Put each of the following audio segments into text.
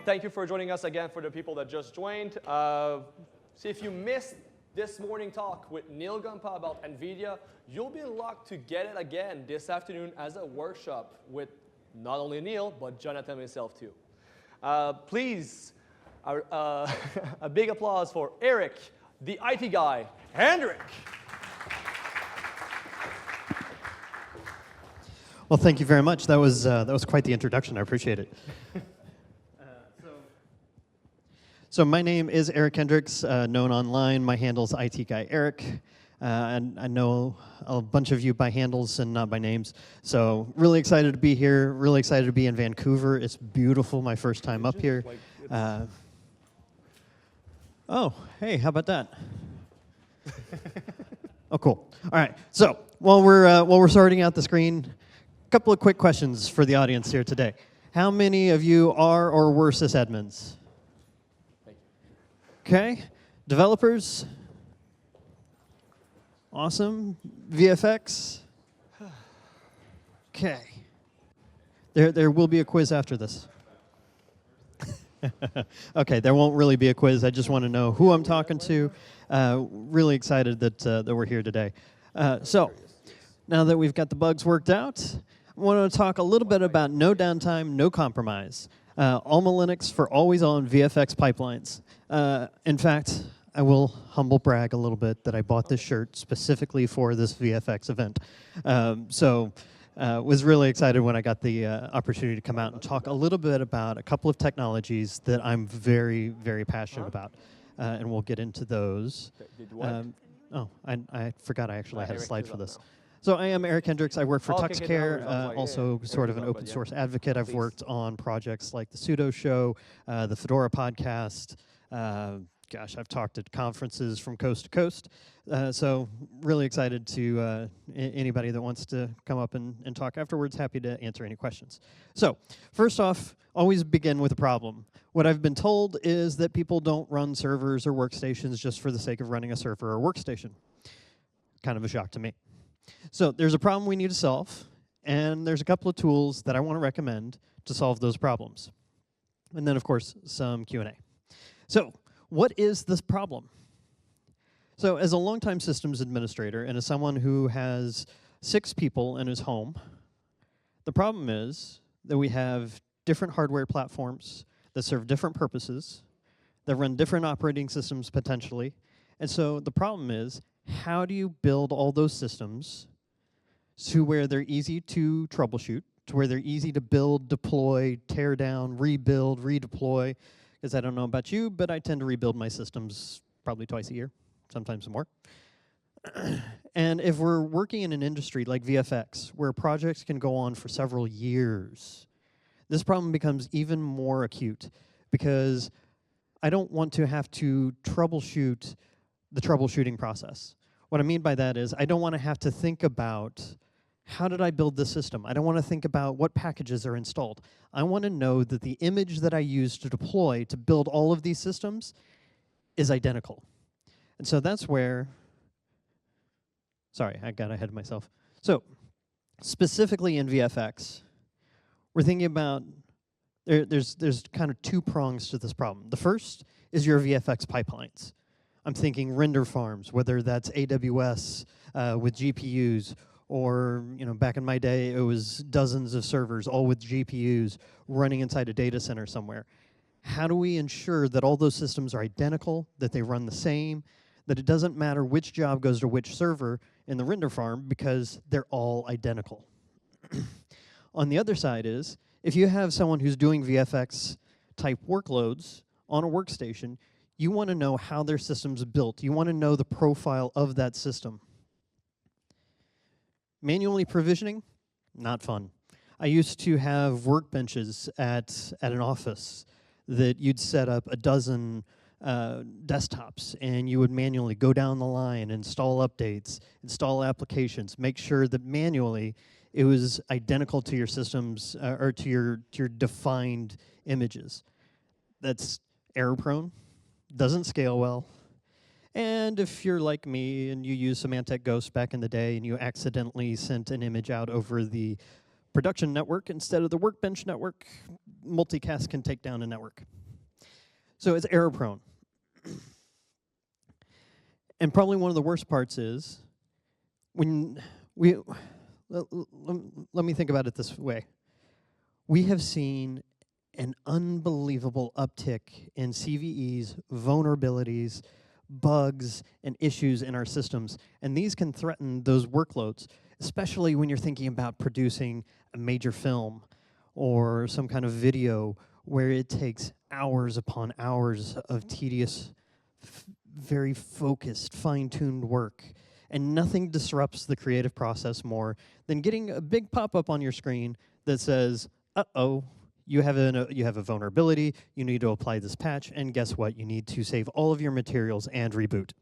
thank you for joining us again for the people that just joined. See, if you missed this morning talk with Neil Gumpa about NVIDIA, you'll be lucky to get it again this afternoon as a workshop with not only Neil, but Jonathan himself too. Please, a big applause for Eric, the IT guy, Hendricks. Well, thank you very much. That was quite the introduction. I appreciate it. So my name is Eric Hendricks, known online. My handle's IT Guy Eric. And I know a bunch of you by handles and not by names. So really excited to be here. Really excited to be in Vancouver. It's beautiful. My first time up here. Oh, hey, how about that? Oh, cool. All right. So while we're sorting out the screen, a couple of quick questions for the audience here today. How many of you are or were sysadmins? Okay. Developers? Awesome. VFX? Okay. There will be a quiz after this. Okay, there won't really be a quiz. I just want to know who I'm talking to. Really excited that we're here today. So, now that we've got the bugs worked out, I want to talk a little bit about no downtime, no compromise. AlmaLinux for always-on VFX pipelines. In fact, I will humble brag a little bit that I bought this shirt specifically for this VFX event. Was really excited when I got the opportunity to come out and talk a little bit about a couple of technologies that I'm very, very passionate about. And we'll get into those. I forgot I actually had a slide for this. So I am Eric Hendricks. I work for KernelCare, also sort of an open source advocate. I've worked on projects like the Sudo Show, the Fedora podcast. Gosh, I've talked at conferences from coast to coast. So really excited to anybody that wants to come up and talk afterwards, happy to answer any questions. So first off, always begin with a problem. What I've been told is that people don't run servers or workstations just for the sake of running a server or workstation. Kind of a shock to me. So there's a problem we need to solve, and there's a couple of tools that I want to recommend to solve those problems. And then, of course, some Q&A. So what is this problem? So as a longtime systems administrator and as someone who has 6 people in his home, the problem is that we have different hardware platforms that serve different purposes, that run different operating systems potentially. And so the problem is, how do you build all those systems to where they're easy to troubleshoot, to where they're easy to build, deploy, tear down, rebuild, redeploy? Because I don't know about you, but I tend to rebuild my systems probably twice a year, sometimes more. And if we're working in an industry like VFX, where projects can go on for several years, this problem becomes even more acute because I don't want to have to troubleshoot the troubleshooting process. What I mean by that is I don't want to have to think about how did I build this system? I don't want to think about what packages are installed. I want to know that the image that I use to deploy to build all of these systems is identical. And so that's where, sorry, I got ahead of myself. So specifically in VFX, we're thinking about, there's kind of 2 prongs to this problem. The first is your VFX pipelines. I'm thinking render farms, whether that's AWS with GPUs, or back in my day, it was dozens of servers, all with GPUs, running inside a data center somewhere. How do we ensure that all those systems are identical, that they run the same, that it doesn't matter which job goes to which server in the render farm because they're all identical? On the other side is, if you have someone who's doing VFX type workloads on a workstation, you want to know how their system's built. You want to know the profile of that system. Manually provisioning, not fun. I used to have workbenches at an office that you'd set up a dozen desktops, and you would manually go down the line, install updates, install applications, make sure that manually it was identical to your systems or to your defined images. That's error-prone, doesn't scale well. And if you're like me and you used Symantec Ghost back in the day and you accidentally sent an image out over the production network instead of the workbench network, multicast can take down a network. So it's error prone. And probably one of the worst parts is when let me think about it this way. We have seen an unbelievable uptick in CVEs, vulnerabilities, bugs, and issues in our systems. And these can threaten those workloads, especially when you're thinking about producing a major film or some kind of video where it takes hours upon hours of tedious, very focused, fine-tuned work. And nothing disrupts the creative process more than getting a big pop-up on your screen that says, uh-oh, you have a vulnerability, you need to apply this patch, and guess what? You need to save all of your materials and reboot.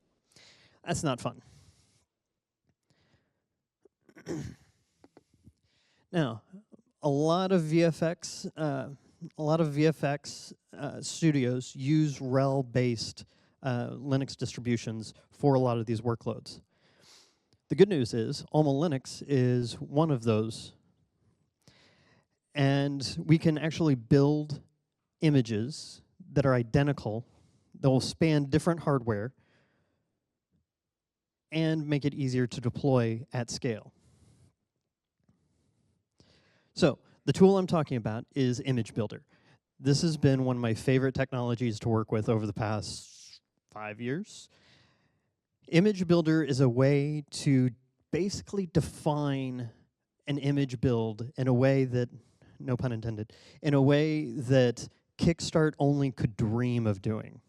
That's not fun. Now, a lot of VFX studios use RHEL-based Linux distributions for a lot of these workloads. The good news is AlmaLinux is one of those. And we can actually build images that are identical, that will span different hardware, and make it easier to deploy at scale. So the tool I'm talking about is Image Builder. This has been one of my favorite technologies to work with over the past 5 years. Image Builder is a way to basically define an image build in a way that, no pun intended, in a way that Kickstart only could dream of doing.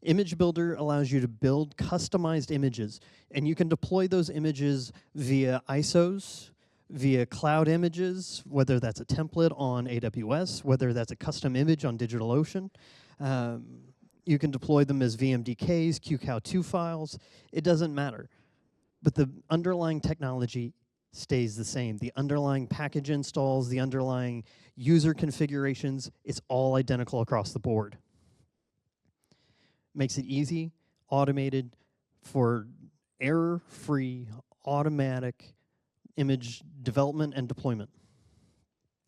Image Builder allows you to build customized images, and you can deploy those images via ISOs, via cloud images, whether that's a template on AWS, whether that's a custom image on DigitalOcean. You can deploy them as VMDKs, QCOW2 files. It doesn't matter. But the underlying technology stays the same. The underlying package installs, the underlying user configurations, it's all identical across the board. Makes it easy, automated, for error-free, automatic image development and deployment.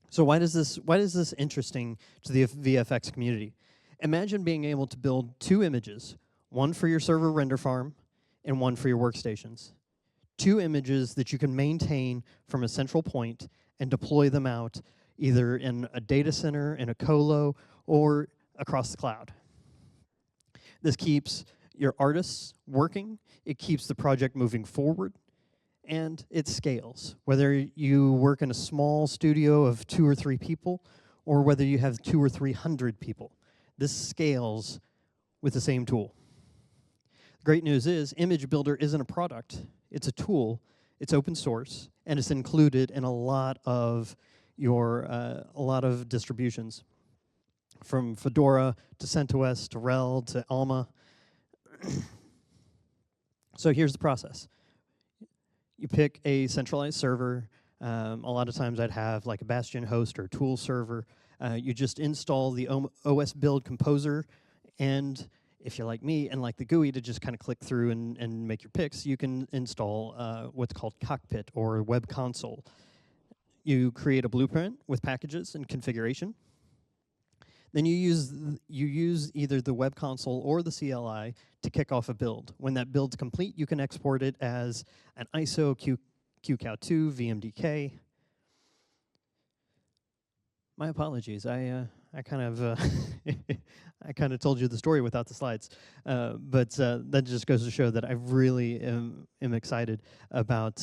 So why is this interesting to the VFX community? Imagine being able to build 2 images, one for your server render farm and one for your workstations. 2 images that you can maintain from a central point and deploy them out either in a data center, in a colo, or across the cloud. This keeps your artists working, it keeps the project moving forward, and it scales. Whether you work in a small studio of 2 or 3 people, or whether you have 200 or 300 people, this scales with the same tool. The great news is Image Builder isn't a product. It's a tool, it's open source, and it's included in a lot of distributions, from Fedora to CentOS to RHEL to Alma. So here's the process. You pick a centralized server. A lot of times I'd have like a Bastion host or a tool server. You just install the OS build composer, and if you're like me and like the GUI to just kind of click through and make your picks, you can install what's called Cockpit or Web Console. You create a blueprint with packages and configuration. Then you use either the Web Console or the CLI to kick off a build. When that build's complete, you can export it as an ISO, QCOW2, VMDK. My apologies. I kind of I kind of told you the story without the slides, but that just goes to show that I really am excited about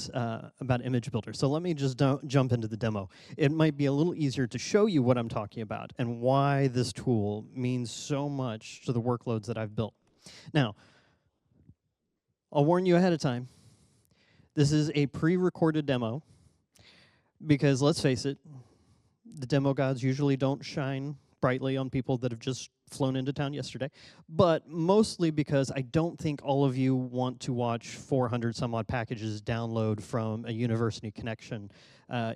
Image Builder. So let me just jump into the demo. It might be a little easier to show you what I'm talking about and why this tool means so much to the workloads that I've built. Now, I'll warn you ahead of time. This is a pre-recorded demo because let's face it, the demo gods usually don't shine brightly on people that have just flown into town yesterday, but mostly because I don't think all of you want to watch 400 some odd packages download from a university connection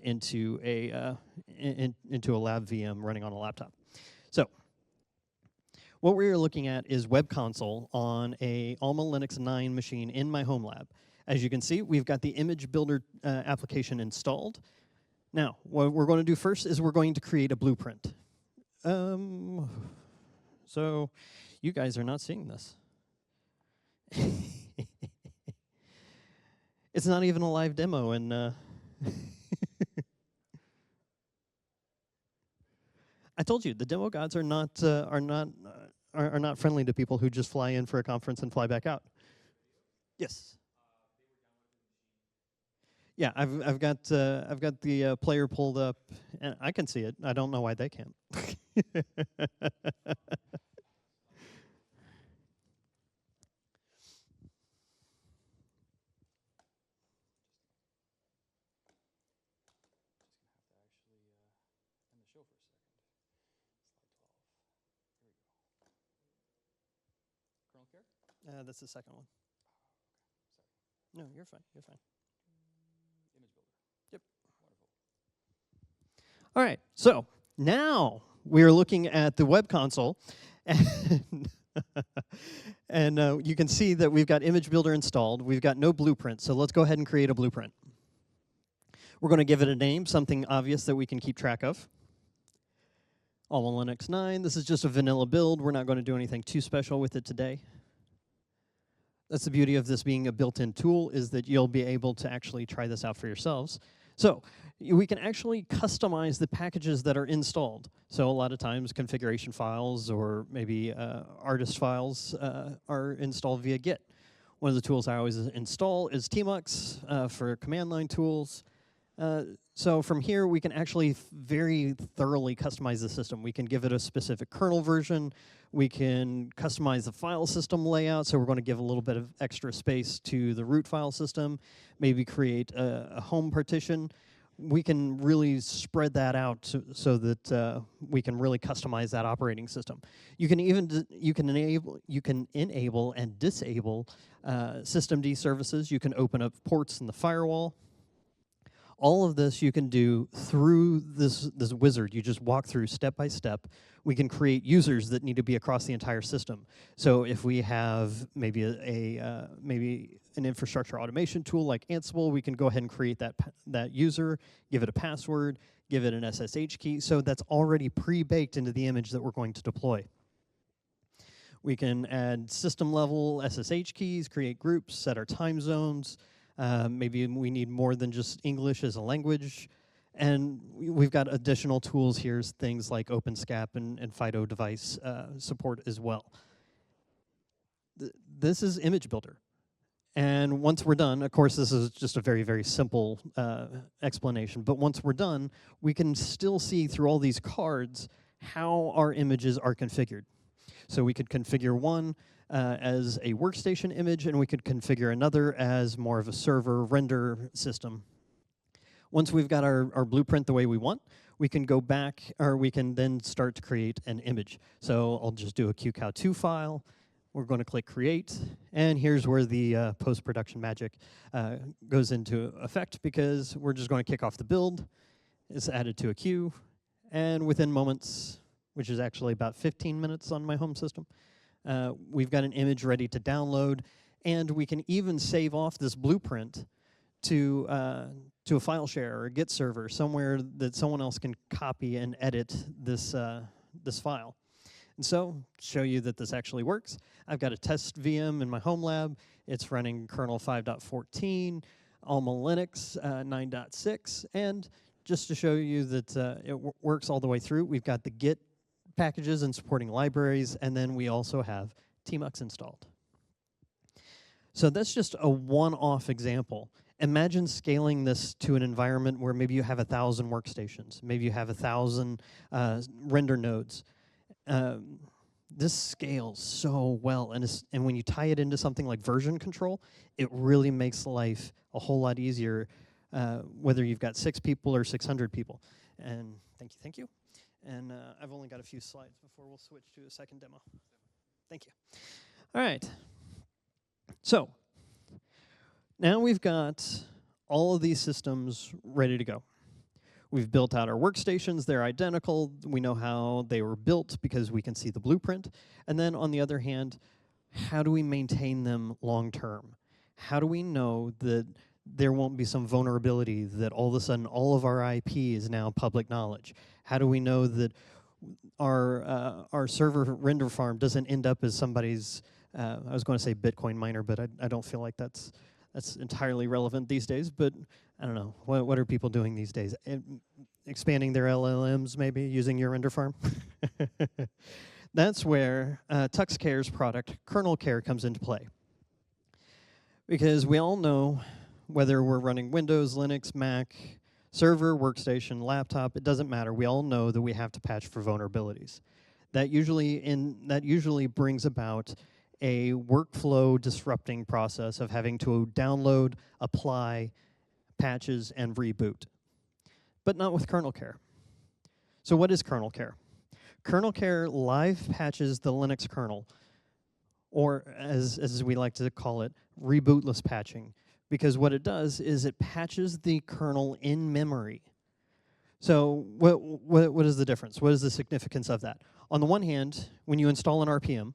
into a lab VM running on a laptop. So what we're looking at is Web Console on a AlmaLinux 9 machine in my home lab. As you can see, we've got the Image Builder application installed. Now, what we're going to do first is we're going to create a blueprint. So you guys are not seeing this. It's not even a live demo, and I told you the demo gods are not friendly to people who just fly in for a conference and fly back out. Yes. Yeah, I've got the player pulled up, and I can see it. I don't know why they can't. KernelCare? That's the second one. No, you're fine. You're fine. Image builder. Yep. Wonderful. All right. So now we are looking at the web console, and you can see that we've got image builder installed. We've got no blueprint. So let's go ahead and create a blueprint. We're going to give it a name, something obvious that we can keep track of. AlmaLinux 9. This is just a vanilla build. We're not going to do anything too special with it today. That's the beauty of this being a built-in tool, is that you'll be able to actually try this out for yourselves. So we can actually customize the packages that are installed. So a lot of times configuration files or maybe artist files are installed via Git. One of the tools I always install is Tmux for command line tools. So from here, we can actually very thoroughly customize the system. We can give it a specific kernel version. We can customize the file system layout. So we're going to give a little bit of extra space to the root file system, maybe create a home partition. We can really spread that out so that we can really customize that operating system. You can even enable and disable systemd services. You can open up ports in the firewall. All of this you can do through this wizard. You just walk through step by step. We can create users that need to be across the entire system. So if we have maybe maybe an infrastructure automation tool like Ansible, we can go ahead and create that user, give it a password, give it an SSH key. So that's already pre-baked into the image that we're going to deploy. We can add system level SSH keys, create groups, set our time zones. Maybe we need more than just English as a language. And we've got additional tools here, things like OpenSCAP and FIDO device support as well. This is Image Builder. And once we're done, of course, this is just a very, very simple explanation. But once we're done, we can still see through all these cards how our images are configured. So we could configure one as a workstation image, and we could configure another as more of a server render system. Once we've got our blueprint the way we want, we can go back, or we can then start to create an image. So I'll just do a QCOW2 file. We're going to click Create, and here's where the post-production magic goes into effect, because we're just going to kick off the build. It's added to a queue, and within moments, which is actually about 15 minutes on my home system, we've got an image ready to download, and we can even save off this blueprint to a file share or a Git server, somewhere that someone else can copy and edit this file. And so, show you that this actually works, I've got a test VM in my home lab. It's running kernel 5.14, AlmaLinux 9.6, and just to show you that it works all the way through, we've got the Git packages and supporting libraries, and then we also have Tmux installed. So that's just a one-off example. Imagine scaling this to an environment where maybe you have 1,000 workstations, maybe you have 1,000 render nodes. This scales so well, and when you tie it into something like version control, it really makes life a whole lot easier, whether you've got 6 people or 600 people. And thank you. And I've only got a few slides before we'll switch to a second demo. Thank you. All right. So now we've got all of these systems ready to go. We've built out our workstations. They're identical. We know how they were built because we can see the blueprint. And then on the other hand, how do we maintain them long term? How do we know that there won't be some vulnerability that all of a sudden all of our IP is now public knowledge? How do we know that our server render farm doesn't end up as somebody's, I was going to say Bitcoin miner, but I don't feel like that's entirely relevant these days. But I don't know, what are people doing these days? Expanding their LLMs, maybe using your render farm. That's where TuxCare's product KernelCare comes into play, because we all know, whether we're running Windows, Linux, Mac, server, workstation, laptop, it doesn't matter. We all know that we have to patch for vulnerabilities. That usually brings about a workflow disrupting process of having to download, apply patches, and reboot. But not with KernelCare. So what is KernelCare? KernelCare live patches the Linux kernel, or as we like to call it, rebootless patching. Because what it does is it patches the kernel in memory. So what is the difference? What is the significance of that? On the one hand, when you install an RPM,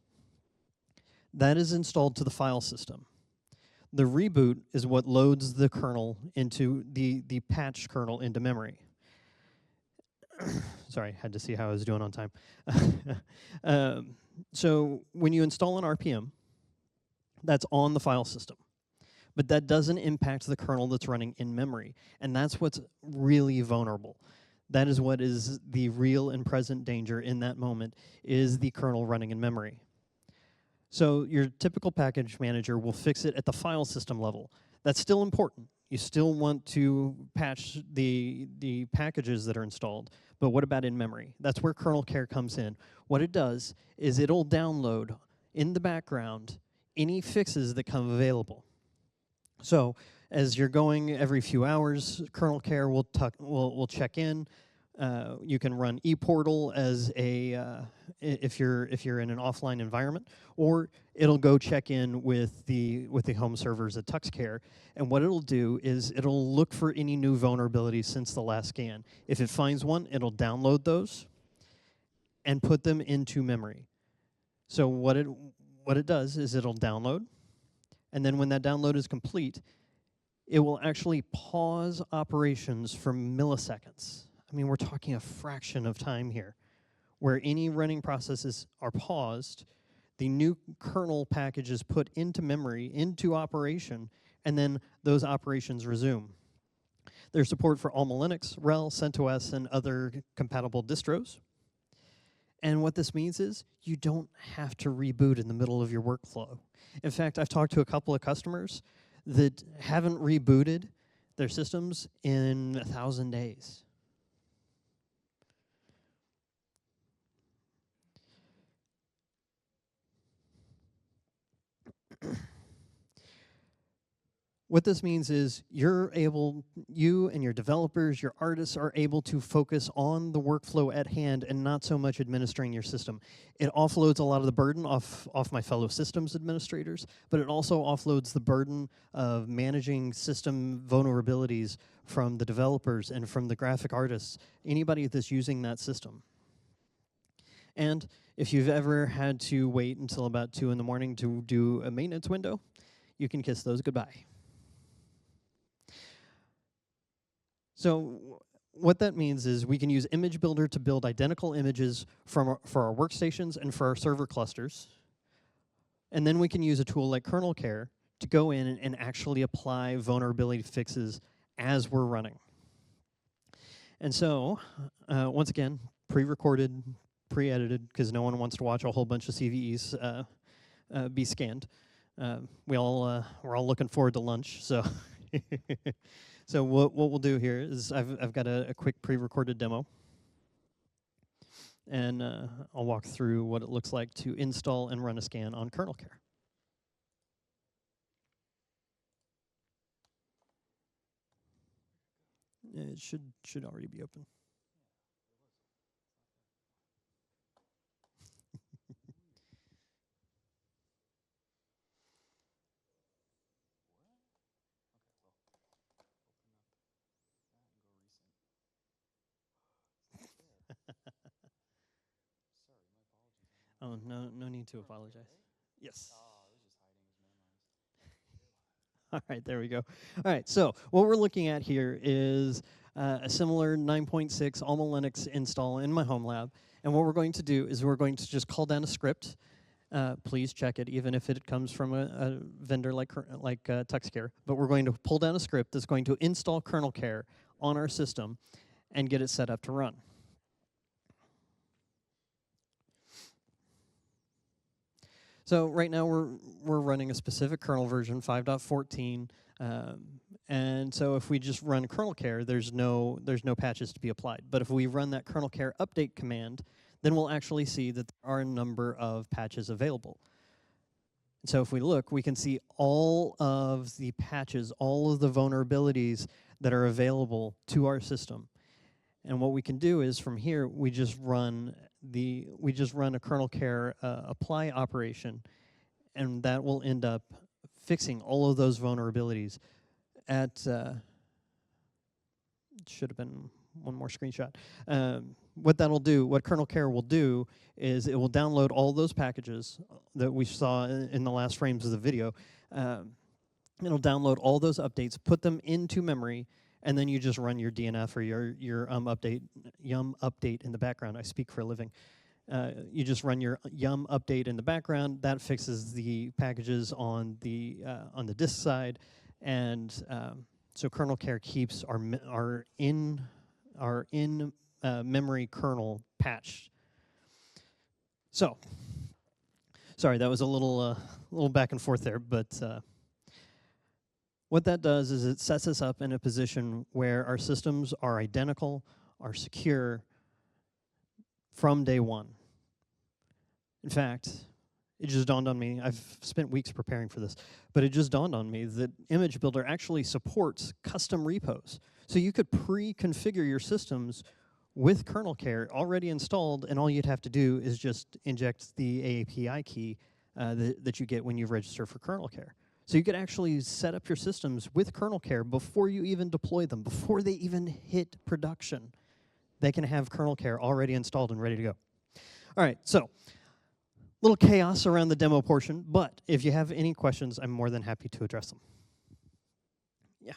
that is installed to the file system. The reboot is what loads the kernel into the patched kernel into memory. Sorry, had to see how I was doing on time. So when you install an RPM, that's on the file system. But that doesn't impact the kernel that's running in memory. And that's what's really vulnerable. That is what is the real and present danger in that moment, is the kernel running in memory. So your typical package manager will fix it at the file system level. That's still important. You still want to patch the packages that are installed. But what about in memory? That's where KernelCare comes in. What it does is it'll download in the background any fixes that come available. So as you're going every few hours, KernelCare will check in. You can run ePortal as a if you're in an offline environment, or it'll go check in with the home servers at TuxCare. And what it'll do is it'll look for any new vulnerabilities since the last scan. If it finds one, it'll download those and put them into memory. So what it does is it'll download, and then when that download is complete, it will actually pause operations for milliseconds. I mean, we're talking a fraction of time here, where any running processes are paused, the new kernel package is put into memory, into operation, and then those operations resume. There's support for AlmaLinux, RHEL, CentOS, and other compatible distros. And what this means is you don't have to reboot in the middle of your workflow. In fact, I've talked to a couple of customers that haven't rebooted their systems in 1,000 days. What this means is you and your developers, your artists are able to focus on the workflow at hand and not so much administering your system. It offloads a lot of the burden off my fellow systems administrators, but it also offloads the burden of managing system vulnerabilities from the developers and from the graphic artists, anybody that's using that system. And if you've ever had to wait until about 2 in the morning to do a maintenance window, you can kiss those goodbye. So what that means is we can use Image Builder to build identical images for our workstations and for our server clusters. And then we can use a tool like KernelCare to go in and actually apply vulnerability fixes as we're running. And so, once again, pre-recorded, pre-edited, because no one wants to watch a whole bunch of CVEs be scanned. We're all looking forward to lunch, so. So what we'll do here is I've got a quick pre-recorded demo, and I'll walk through what it looks like to install and run a scan on KernelCare. It should already be open. Oh, no need to apologize. Yes. All right, there we go. All right, so what we're looking at here is a similar 9.6 AlmaLinux install in my home lab. And what we're going to do is we're going to just call down a script. Please check it, even if it comes from a vendor like TuxCare. But we're going to pull down a script that's going to install KernelCare on our system and get it set up to run. So right now we're running a specific kernel version, 5.14, and so if we just run KernelCare, there's no patches to be applied. But if we run that KernelCare update command, then we'll actually see that there are a number of patches available. And so if we look, we can see all of the patches, all of the vulnerabilities that are available to our system. And what we can do is from here we just run a KernelCare apply operation, and that will end up fixing all of those vulnerabilities. Should have been one more screenshot. What KernelCare will do is it will download all those packages that we saw in the last frames of the video. It'll download all those updates, put them into memory, and then you just run your DNF or your yum update in the background. I speak for a living. You just run your yum update in the background. That fixes the packages on the disk side, and so KernelCare keeps our in memory kernel patched. So, sorry, that was a little back and forth there, but. What that does is it sets us up in a position where our systems are identical, are secure from day one. In fact, it just dawned on me, I've spent weeks preparing for this, but it just dawned on me that Image Builder actually supports custom repos. So you could pre-configure your systems with KernelCare already installed, and all you'd have to do is just inject the API key that you get when you register for KernelCare. So you could actually set up your systems with KernelCare before you even deploy them, before they even hit production. They can have KernelCare already installed and ready to go. All right, so little chaos around the demo portion, but if you have any questions, I'm more than happy to address them. Yeah.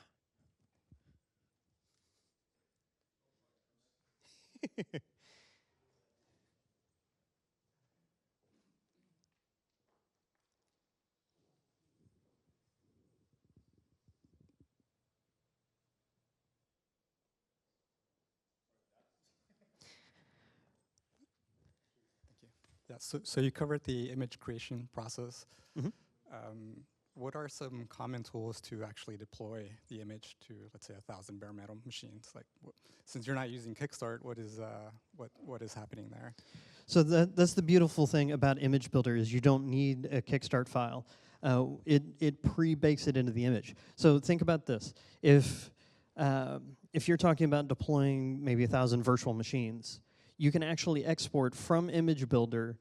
Yeah, so you covered the image creation process. Mm-hmm. What are some common tools to actually deploy the image to, let's say, 1,000 bare metal machines? Like, since you're not using Kickstart, what is happening there? So that's the beautiful thing about Image Builder is you don't need a Kickstart file. It pre-bakes it into the image. So think about this: if you're talking about deploying maybe 1,000 virtual machines, you can actually export from Image Builder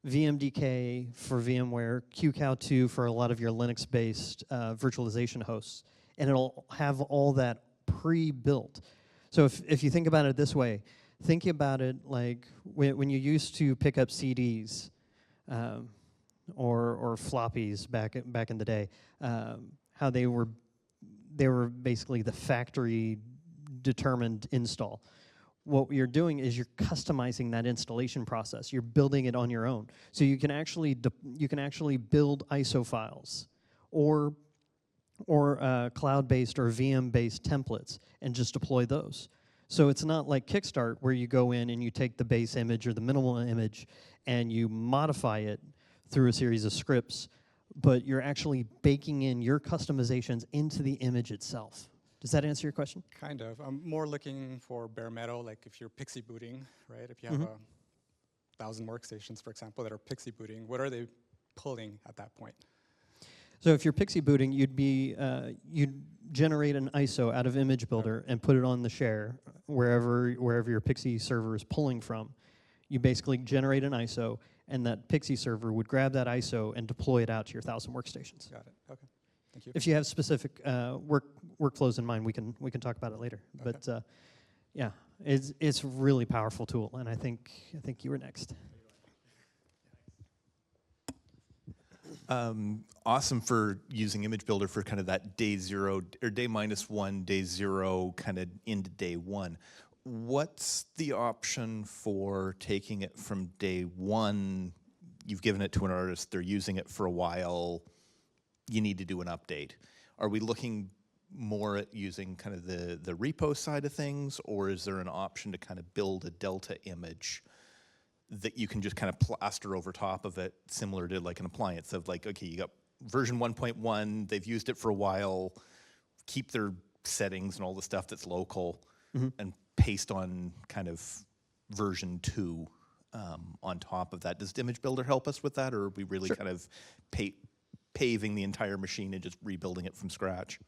VMDK for VMware, QCOW2 for a lot of your Linux-based virtualization hosts, and it'll have all that pre-built. So if you think about it this way, think about it like when you used to pick up CDs or floppies back in the day, how they were basically the factory determined install. What you're doing is you're customizing that installation process. You're building it on your own. So you can actually build ISO files or cloud-based or VM-based templates and just deploy those. So it's not like Kickstart where you go in and you take the base image or the minimal image and you modify it through a series of scripts, but you're actually baking in your customizations into the image itself. Does that answer your question? Kind of. I'm more looking for bare metal, like if you're pixie booting, right? If you have 1,000 workstations, for example, that are pixie booting, what are they pulling at that point? So if you're pixie booting, you'd generate an ISO out of Image Builder and put it on the share wherever your pixie server is pulling from. You basically generate an ISO, and that pixie server would grab that ISO and deploy it out to your 1,000 workstations. Got it. Okay. Thank you. If you have specific workflows in mind, we can talk about it later. Okay. But yeah, it's a really powerful tool, and I think you were next. Awesome for using Image Builder for kind of that day 0 or day -1, day 0, kind of into day 1. What's the option for taking it from day 1? You've given it to an artist, they're using it for a while, you need to do an update. Are we looking more at using kind of the repo side of things, or is there an option to kind of build a Delta image that you can just kind of plaster over top of it, similar to like an appliance of like, okay, you got version 1.1, they've used it for a while, keep their settings and all the stuff that's local, and paste on kind of version 2 on top of that. Does Image Builder help us with that, or are we really kind of paving the entire machine and just rebuilding it from scratch?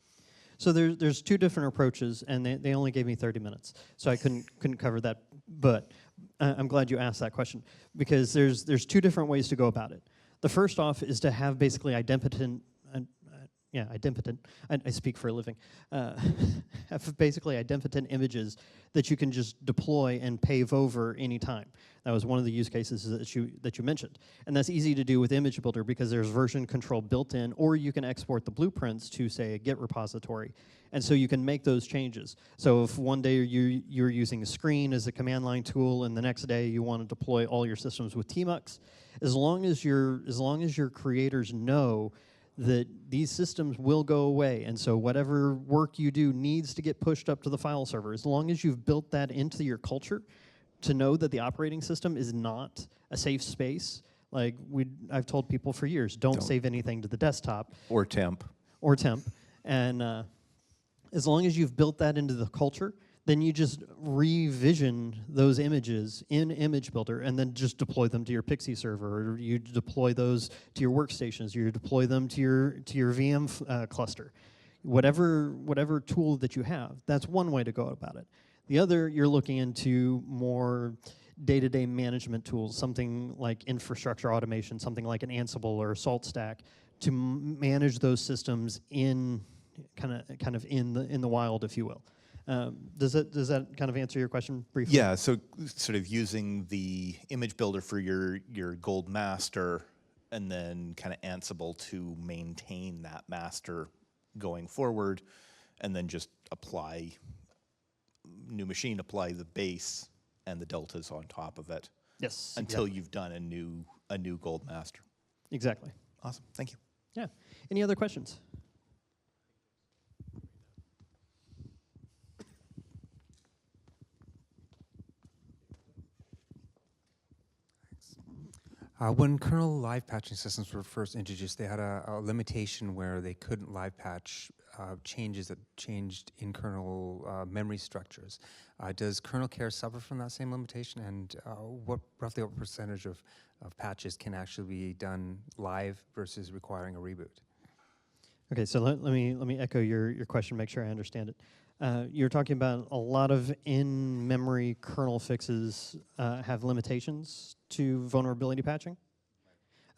So there's 2 different approaches, and they only gave me 30 minutes, so I couldn't cover that. But I'm glad you asked that question, because there's 2 different ways to go about it. The first off is to have basically idempotent, I speak for a living, have basically idempotent images that you can just deploy and pave over anytime. That was one of the use cases that you mentioned. And that's easy to do with Image Builder because there's version control built in, or you can export the blueprints to, say, a Git repository. And so you can make those changes. So if one day you're using a screen as a command line tool, and the next day you want to deploy all your systems with tmux, as long as your creators know that these systems will go away, and so whatever work you do needs to get pushed up to the file server. As long as you've built that into your culture to know that the operating system is not a safe space, like I've told people for years, don't save anything to the desktop. Or temp. Or temp. And as long as you've built that into the culture, then you just revision those images in Image Builder and then just deploy them to your Pixie server, or you deploy those to your workstations, you deploy them to your VM cluster. Whatever tool that you have, that's one way to go about it. The other, you're looking into more day-to-day management tools, something like infrastructure automation, something like an Ansible or a SaltStack, to manage those systems in kind of in the wild, if you will. Does that kind of answer your question briefly? Yeah, so sort of using the Image Builder for your gold master, and then kind of Ansible to maintain that master going forward, and then just apply new machine, apply the base and the deltas on top of it. Yes. Until you've done a new gold master. Exactly. Awesome. Thank you. Yeah. Any other questions? When kernel live patching systems were first introduced, they had a limitation where they couldn't live patch changes that changed in kernel memory structures. Does KernelCare suffer from that same limitation, and roughly what percentage of patches can actually be done live versus requiring a reboot? Okay, so let me echo your question, make sure I understand it. You're talking about a lot of in-memory kernel fixes have limitations to vulnerability patching.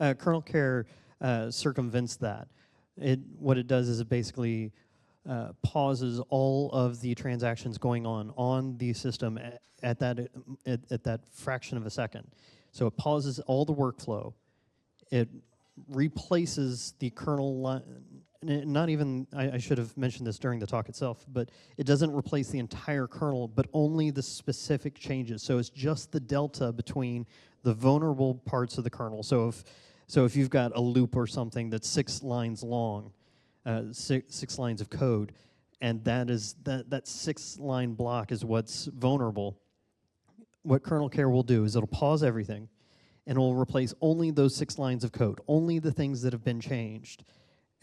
KernelCare circumvents that. What it does is it basically pauses all of the transactions going on the system at that fraction of a second. So it pauses all the workflow. It replaces the kernel line. Not even, I should have mentioned this during the talk itself, but it doesn't replace the entire kernel, but only the specific changes. So it's just the delta between the vulnerable parts of the kernel. So if you've got a loop or something that's 6 lines long, six lines of code, and that 6-line block is what's vulnerable, what KernelCare will do is it'll pause everything, and it'll replace only those 6 lines of code, only the things that have been changed.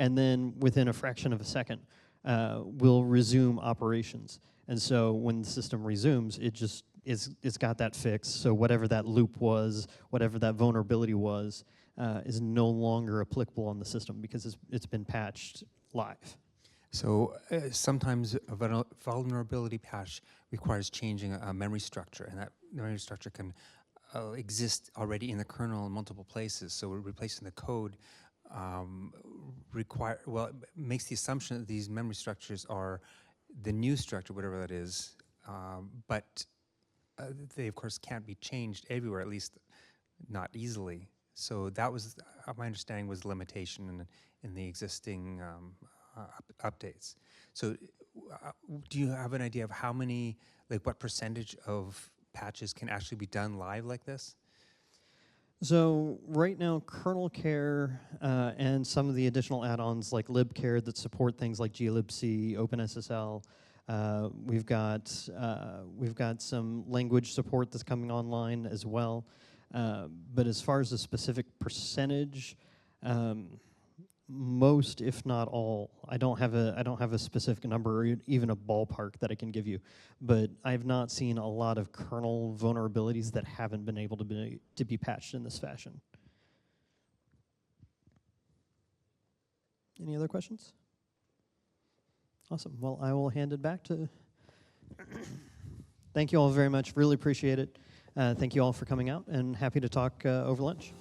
And then within a fraction of a second, we'll resume operations. And so when the system resumes, it's got that fix. So whatever that loop was, whatever that vulnerability was, is no longer applicable on the system because it's been patched live. So sometimes a vulnerability patch requires changing a memory structure, and that memory structure can exist already in the kernel in multiple places. So we're replacing the code. It makes the assumption that these memory structures are the new structure, whatever that is, but they of course can't be changed everywhere, at least not easily. So that was, my understanding was limitation in the existing updates. So do you have an idea of how many, like what percentage of patches can actually be done live like this? So right now, KernelCare and some of the additional add-ons like libcare that support things like glibc, OpenSSL. We've got some language support that's coming online as well. But as far as the specific percentage, most, if not all, I don't have a specific number or even a ballpark that I can give you. But I've not seen a lot of kernel vulnerabilities that haven't been able to be patched in this fashion. Any other questions? Awesome. Well, I will hand it back to. Thank you all very much. Really appreciate it. Thank you all for coming out, and happy to talk over lunch.